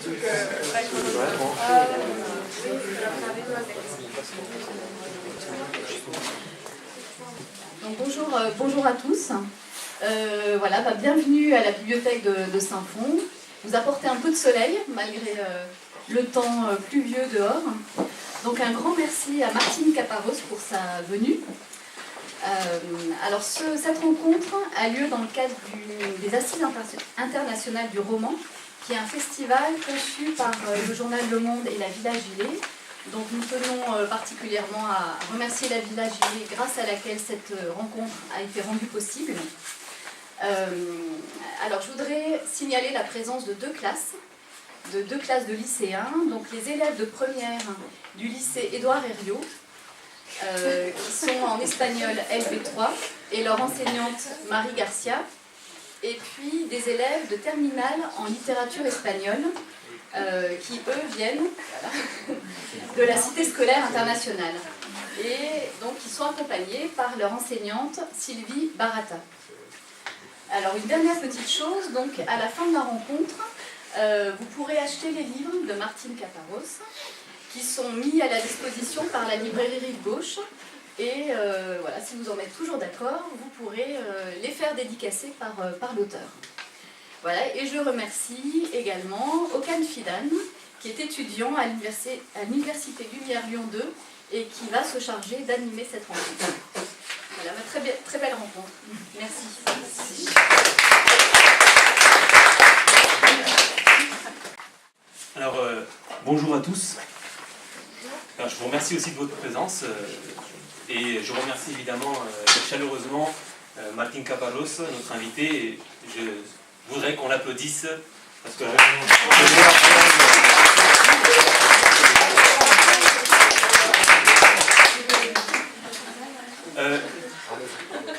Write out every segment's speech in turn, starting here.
Donc bonjour à tous. Voilà, bienvenue à la bibliothèque de Saint-Fond. Vous apportez un peu de soleil malgré le temps pluvieux dehors. Donc un grand merci à Martine Caparros pour sa venue. Alors cette rencontre a lieu dans le cadre des Assises internationales du roman, qui est un festival conçu par le journal Le Monde et la Villa Gilet. Donc nous tenons particulièrement à remercier la Villa Gilet, grâce à laquelle cette rencontre a été rendue possible. Alors je voudrais signaler la présence de deux classes de lycéens, donc les élèves de première du lycée Édouard Herriot, qui sont en espagnol LV3, et leur enseignante Marie Garcia, et puis des élèves de terminale en littérature espagnole, qui eux viennent de la Cité scolaire internationale, et donc ils sont accompagnés par leur enseignante Sylvie Barata. Alors une dernière petite chose, donc à la fin de la rencontre, vous pourrez acheter les livres de Martine Caparros, qui sont mis à la disposition par la librairie Rive Gauche. Et voilà, si vous en êtes toujours d'accord, vous pourrez les faire dédicacer par l'auteur. Voilà, et je remercie également Okan Fidan, qui est étudiant à l'Université Lumière Lyon 2 et qui va se charger d'animer cette rencontre. Voilà, très belle rencontre. Merci. Alors, bonjour à tous. Alors, je vous remercie aussi de votre présence et je remercie évidemment chaleureusement Martine Caparros, notre invitée. Et je voudrais qu'on l'applaudisse parce que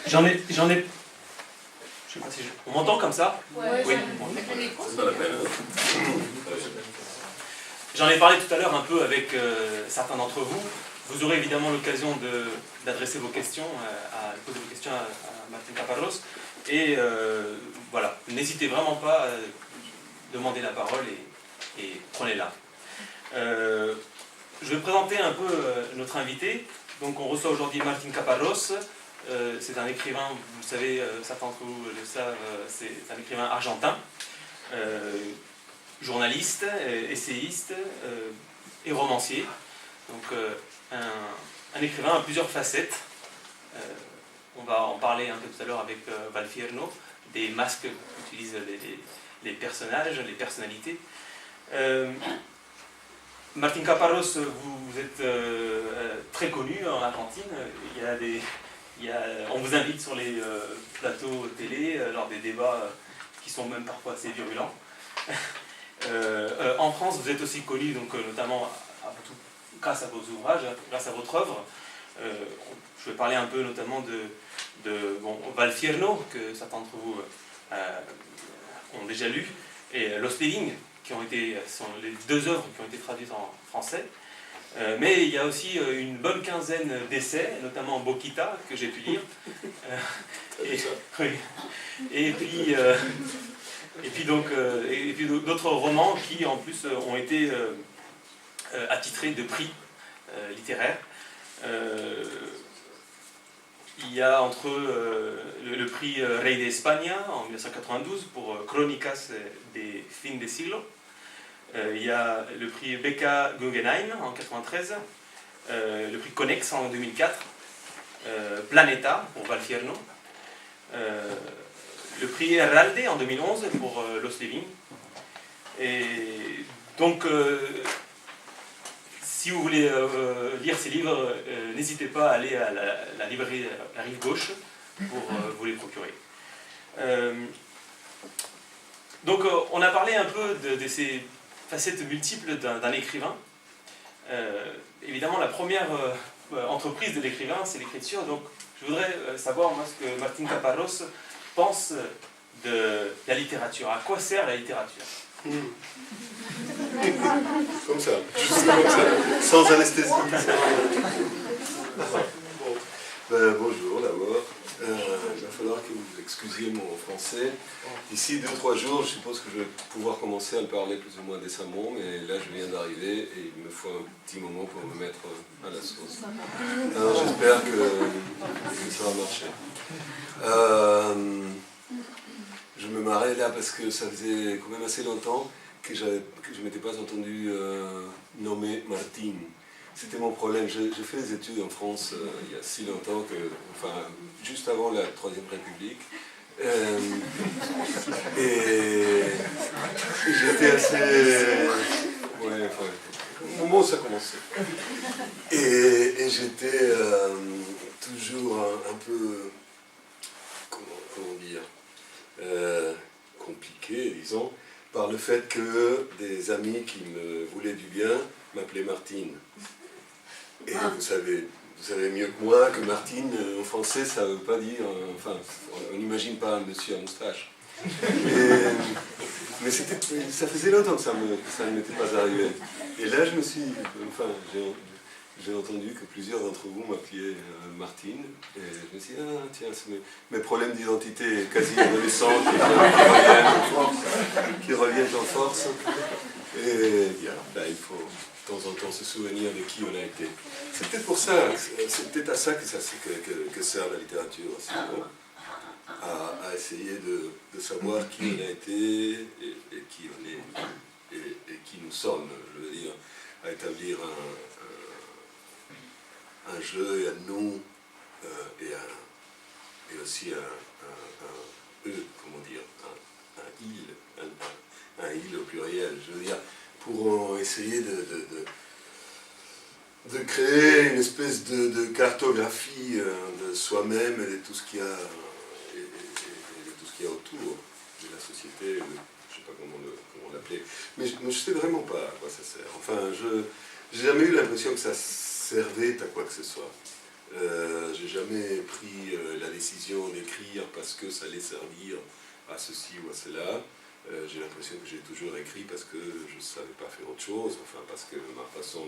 j'en ai. Je sais pas si on m'entend comme ça. Oui. J'en ai parlé tout à l'heure un peu avec certains d'entre vous. Vous aurez évidemment l'occasion d'adresser vos questions, de poser vos questions à Martine Caparros. Et voilà, n'hésitez vraiment pas à demander la parole et prenez-la. Je vais présenter un peu notre invité. Donc on reçoit aujourd'hui Martine Caparros. C'est un écrivain, vous le savez, certains d'entre vous le savent, c'est un écrivain argentin. Journaliste, essayiste et romancier. Donc un écrivain à plusieurs facettes. On va en parler un peu tout à l'heure avec Val Fierno, des masques qu'utilisent les personnages, les personnalités. Martine Caparros, vous êtes très connue en Argentine. On vous invite sur les plateaux télé lors des débats qui sont même parfois assez virulents. En France, vous êtes aussi connu, donc, notamment grâce à vos ouvrages, grâce à votre œuvre. Je vais parler un peu notamment de Val Fierno, que certains d'entre vous ont déjà lu, et Los Living, sont les deux œuvres qui ont été traduites en français. Mais il y a aussi une bonne quinzaine d'essais, notamment Boquita, que j'ai pu lire. Et puis d'autres romans qui en plus ont été attitrés de prix littéraires. Il y a entre le prix Rey de España en 1992 pour Crónicas de Fin de Siglo. Il y a le prix Becca Guggenheim en 1993, le prix Connex en 2004, Planeta pour Val Fierno, le prix Herralde en 2011 pour Los Living. Et donc, si vous voulez lire ces livres, n'hésitez pas à aller à la librairie La Rive Gauche pour vous les procurer. Donc, on a parlé un peu de ces facettes multiples d'un écrivain. Évidemment, la première entreprise de l'écrivain, c'est l'écriture. Donc, je voudrais savoir, moi, ce que Martine Caparros pense de la littérature. À quoi sert la littérature ? Comme ça, juste comme ça, sans anesthésie. Bonjour d'abord. Il va falloir que vous excusiez mon français. D'ici 2-3 jours, je suppose que je vais pouvoir commencer à le parler plus ou moins décemment, mais là je viens d'arriver et il me faut un petit moment pour me mettre à la sauce. Alors j'espère que ça va marcher. Je me marrais là parce que ça faisait quand même assez longtemps que je ne m'étais pas entendu nommer Martine. C'était mon problème. J'ai fait des études en France il y a si longtemps que, enfin, juste avant la Troisième République. Et j'étais assez... Ouais, enfin, au moment où ça commençait. Et j'étais toujours un peu... Comment dire compliqué, disons, par le fait que des amis qui me voulaient du bien m'appelaient Martine. Et vous savez mieux que moi que Martine, en français, ça ne veut pas dire... Enfin, on n'imagine pas un monsieur à moustache. Mais ça faisait longtemps que ça ne m'était pas arrivé. Et là, je me suis... Enfin, j'ai entendu que plusieurs d'entre vous m'appelaient Martine. Et je me suis dit, ah tiens, c'est mes problèmes d'identité quasi adolescents qui reviennent en force. Et bien, là, il faut de temps en temps se souvenir de qui on a été. C'est peut-être pour ça, c'est peut-être à ça que sert la littérature aussi, à essayer de savoir qui on a été et qui on est et qui nous sommes, je veux dire, à établir un jeu et un nous et aussi un eux, comment dire, un il au pluriel, je veux dire, pour essayer de créer une espèce de cartographie de soi-même et de tout ce qu'il y a autour de la société, je ne sais pas comment l'appeler, mais je ne sais vraiment pas à quoi ça sert. Enfin, je n'ai jamais eu l'impression que ça servait à quoi que ce soit. J'ai jamais pris la décision d'écrire parce que ça allait servir à ceci ou à cela. J'ai l'impression que j'ai toujours écrit parce que je ne savais pas faire autre chose, enfin parce que ma façon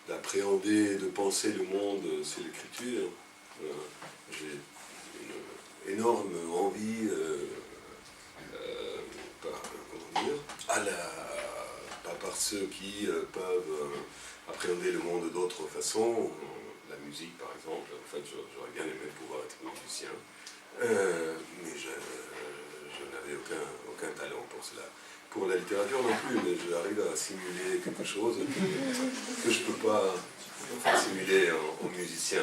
d'appréhender, de penser le monde, c'est l'écriture. J'ai une énorme envie, pas par ceux qui peuvent appréhender le monde d'autres façons, la musique par exemple. En fait, j'aurais bien aimé pouvoir être musicien, mais je n'avais aucun talent pour cela. Pour la littérature non plus, mais j'arrive à simuler quelque chose que je ne peux pas simuler en musicien.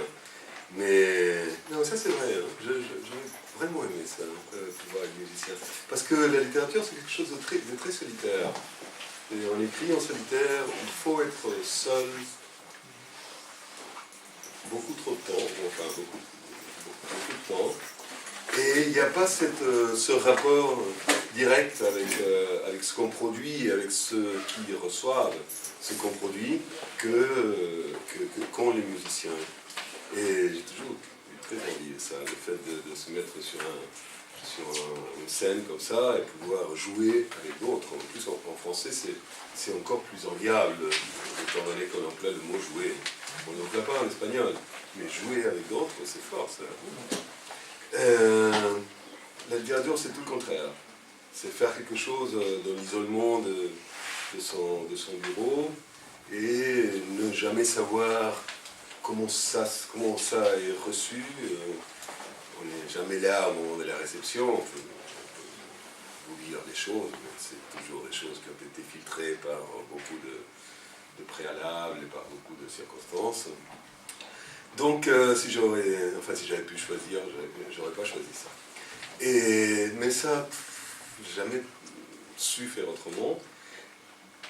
Mais non, ça c'est vrai, hein. J'ai vraiment aimé ça, pouvoir être musicien. Parce que la littérature c'est quelque chose de très solitaire. Et on écrit en solitaire, il faut être seul beaucoup trop de temps, enfin beaucoup de temps. Et il n'y a pas ce rapport direct avec ce qu'on produit et avec ceux qui reçoivent ce qu'on produit qu'ont les musiciens. Et j'ai toujours eu très envie de ça, le fait de se mettre sur une scène comme ça et pouvoir jouer avec d'autres. En plus, en français, c'est encore plus enviable, étant donné qu'on emploie le mot jouer. On n'emploie pas en espagnol, mais jouer avec d'autres, c'est fort, ça. La littérature, c'est tout le contraire. C'est faire quelque chose dans l'isolement de son bureau et ne jamais savoir comment ça est reçu. On n'est jamais là au moment de la réception. On peut vous lire des choses, mais c'est toujours des choses qui ont été filtrées par beaucoup de préalables et par beaucoup de circonstances. Donc, si j'avais pu choisir, j'aurais pas choisi ça. Mais ça, j'ai jamais su faire autrement.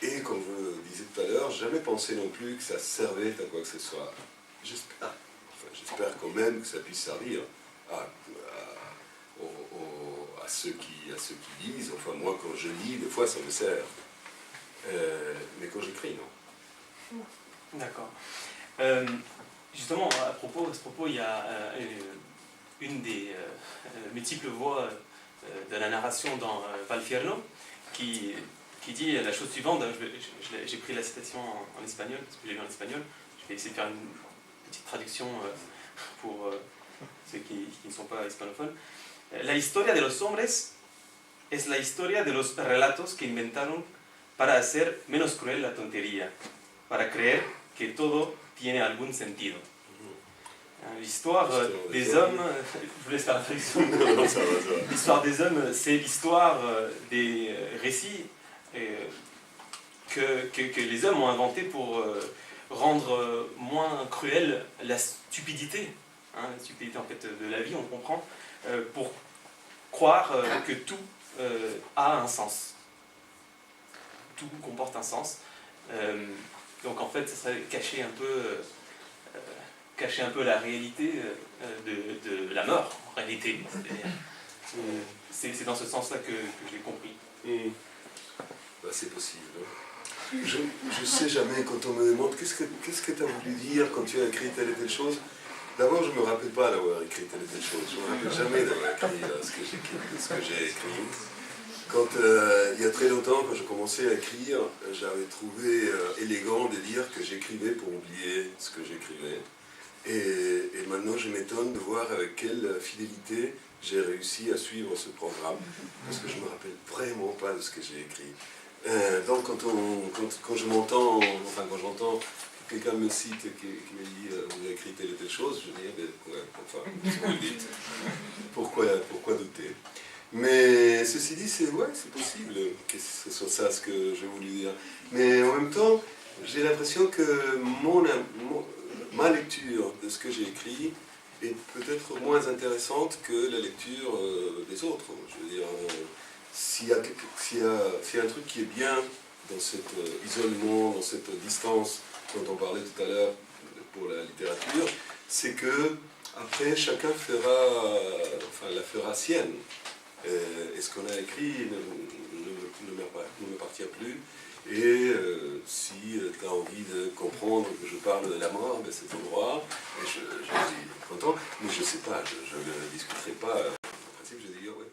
Et comme je le disais tout à l'heure, jamais pensé non plus que ça servait à quoi que ce soit. J'espère quand même que ça puisse servir à ceux qui lisent. Enfin, moi, quand je lis, des fois, ça me sert. Mais quand j'écris, non. D'accord. Justement, à ce propos, il y a une des multiples voix de la narration dans Valfierno qui dit la chose suivante. J'ai pris la citation en espagnol, parce que j'ai lu en espagnol. Je vais essayer de faire une petite traduction pour ceux qui ne sont pas hispanophones. La historia de los hombres es la historia de los relatos que inventaron para hacer menos cruel la tontería, para creer que todo tiene algún sentido. L'histoire des hommes, je vous laisse faire la traduction. Non, ça va, ça va. L'histoire des hommes, c'est l'histoire des récits que les hommes ont inventés pour rendre moins cruelle la stupidité, la stupidité en fait de la vie, on comprend, pour croire que tout a un sens. Tout comporte un sens. Donc en fait, ça serait cacher un peu la réalité de la mort, en réalité. C'est dans ce sens-là que j'ai compris. Bah, c'est possible. Je ne sais jamais, quand on me demande qu'est-ce que tu as voulu dire quand tu as écrit telle et telle chose. D'abord, je ne me rappelle pas d'avoir écrit telle et telle chose. Je ne me rappelle jamais d'avoir écrit ce que j'ai écrit. Quand, il y a très longtemps, quand je commençais à écrire, j'avais trouvé élégant de dire que j'écrivais pour oublier ce que j'écrivais. Et maintenant, je m'étonne de voir avec quelle fidélité j'ai réussi à suivre ce programme, parce que je ne me rappelle vraiment pas de ce que j'ai écrit. Donc, quand je m'entends, enfin, quand j'entends que quelqu'un me cite et qui me dit vous avez écrit telle et telle chose, je dis ouais, enfin, ce que vous dites, pourquoi douter? Mais ceci dit, c'est possible que ce soit ça ce que j'ai voulu dire. Mais en même temps, j'ai l'impression que ma lecture de ce que j'ai écrit est peut-être moins intéressante que la lecture des autres. Je veux dire, s'il y a un truc qui est bien dans cet isolement, dans cette distance dont on parlait tout à l'heure pour la littérature, c'est que après chacun la fera sienne. Et ce qu'on a écrit ne m'appartient plus. Et si tu as envie de comprendre que je parle de la mort, ben c'est ton droit. Et je suis content, mais je ne sais pas, je ne discuterai pas. En principe, je dis ouais.